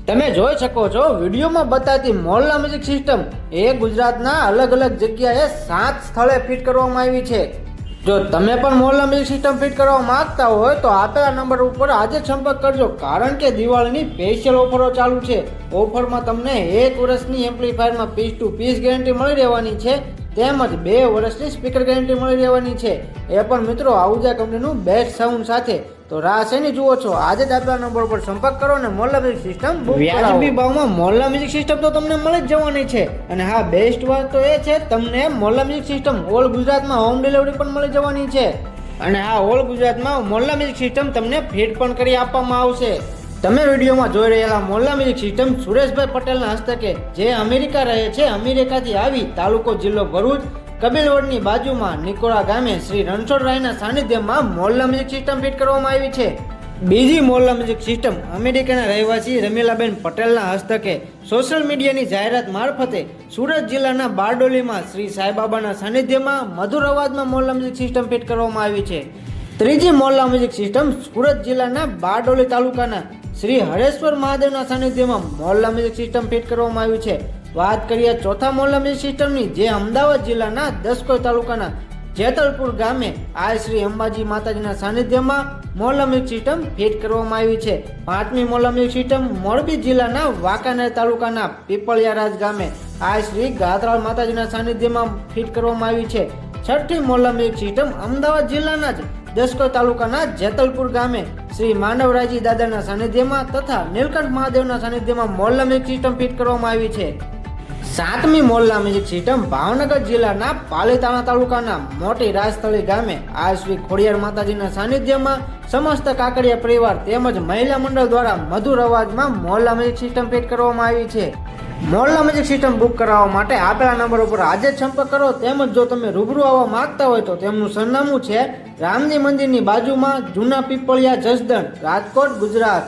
તમે જોઈ શકો છો વિડીયોમાં બતાવતી મોહલ્લા મ્યુઝિક સિસ્ટમ એ ગુજરાતના અલગ અલગ જગ્યાએ 7 સ્થળે ફિટ કરવામાં આવી છે। જો તમે પણ મોહલ્લા મ્યુઝિક સિસ્ટમ ફિટ કરવા માંગતા હોય તો આપેલા નંબર ઉપર આજે જ સંપર્ક કરજો, કારણ કે દિવાળીની સ્પેશિયલ ઓફરો ચાલુ છે। ઓફરમાં તમને 1 વર્ષની એમ્પ્લીફાયરમાં પીસ ટુ પીસ ગેરંટી મળી રહેવાની છે, તેમજ 2 વર્ષની સ્પીકર ગેરંટી મળી રહેવાની છે, એ પણ મિત્રો આહુજા કંપનીનું બેસ્ટ સાઉન્ડ સાથે। તો રાહ શેની જુઓ છો, આજે જ આપેલા નંબર પર સંપર્ક કરો અને મોહલ્લા મ્યુઝિક સિસ્ટમ વ્યાજબી ભાવમાં મોહલ્લા મ્યુઝિક સિસ્ટમ તો તમને મળી જ જવાની છે। અને હા, બેસ્ટ વાત તો એ છે તમને મોહલ્લા મ્યુઝિક સિસ્ટમ ઓલ ગુજરાતમાં હોમ ડિલિવરી પણ મળી જવાની છે। અને હા, ઓલ ગુજરાતમાં મોહલ્લા મ્યુઝિક સિસ્ટમ તમને ફિટ પણ કરી આપવામાં આવશે। તમે વિડીયોમાં જોઈ રહેલા મોહલ્લા મ્યુઝિક સિસ્ટમ સુરેશભાઈ પટેલના હસ્તકે, જે અમેરિકા રહે છે, અમેરિકાથી આવી તાલુકો જિલ્લો ભરૂચ કબીલવડની બાજુમાં નિકોળા ગામે શ્રી રણછોડરાયના સાનિધ્યમાં મોહલ્લા મ્યુઝિક સિસ્ટમ ફિટ કરવામાં આવી છે। બીજી મોહલ્લા મ્યુઝિક સિસ્ટમ અમેરિકાના રહેવાસી રમીલાબેન પટેલના હસ્તકે સોશિયલ મીડિયાની જાહેરાત મારફતે સુરત જિલ્લાના બારડોલીમાં શ્રી સાંઈબાબાના સાનિધ્યમાં મધુર અવાજમાં મોહલ્લા મ્યુઝિક સિસ્ટમ ફિટ કરવામાં આવી છે। ત્રીજી મોહલ્લા મ્યુઝિક સિસ્ટમ સુરત જિલ્લાના બારડોલી તાલુકાના શ્રી હરેશ્વર મહાદેવના સાનિધ્યમાં મોહલ્લા મ્યુઝિક સિસ્ટમ ફિટ કરવામાં આવી છે। વાત કરીએ ચોથા મોહલ્લા મ્યુઝિક સિસ્ટમની, જે અમદાવાદ જિલ્લાના દસકોઈ તાલુકાના જેતલપુર ગામે આ શ્રી અંબાજી માતાજીના સાનિધ્યમાં મોહલ્લા મ્યુઝિક સિસ્ટમ ફિટ કરવામાં આવી છે। પાંચમી મોહલ્લા મ્યુઝિક સિસ્ટમ મોરબી જિલ્લાના વાંકાનેર તાલુકાના પીપળિયારાજ ગામે આ શ્રી ગાત્રાળ માતાજીના સાનિધ્યમાં ફિટ કરવામાં આવી છે। છઠ્ઠી મોહલ્લા મ્યુઝિક સિસ્ટમ અમદાવાદ જિલ્લાના જ દસકોઈ તાલુકાના જેતલપુર ગામે શ્રી માનવરાયજી દાદાના સાનિધ્યમાં તથા નીલકંઠ મહાદેવના સાનિધ્યમાં મોહલ્લા મ્યુઝિક સિસ્ટમ ફિટ કરવામાં આવી છે। સાતમી મોહલ્લા મ્યુઝિક સિસ્ટમ ભાવનગર જિલ્લાના પાલીતાણા તાલુકાના મોટી રાજસ્થળી ગામે આ શ્રી ખોડિયાર માતાજીના સાનિધ્યમાં સમસ્ત કાકડિયા પરિવાર તેમજ મહિલા મંડળ દ્વારા મધુર અવાજમાં મોહલ્લા મ્યુઝિક સિસ્ટમ ફિટ કરવામાં આવી છે। મોહલ્લા મ્યુઝિક સિસ્ટમ બુક કરાવવા માટે આપેલા નંબર ઉપર આજે જ સંપર્ક કરો, તેમજ જો તમે રૂબરૂ આવવા માંગતા હોય તો તેમનું સરનામું છે રામજી મંદિરની બાજુમાં જૂના પીપળિયા જસદણ, રાજકોટ, ગુજરાત।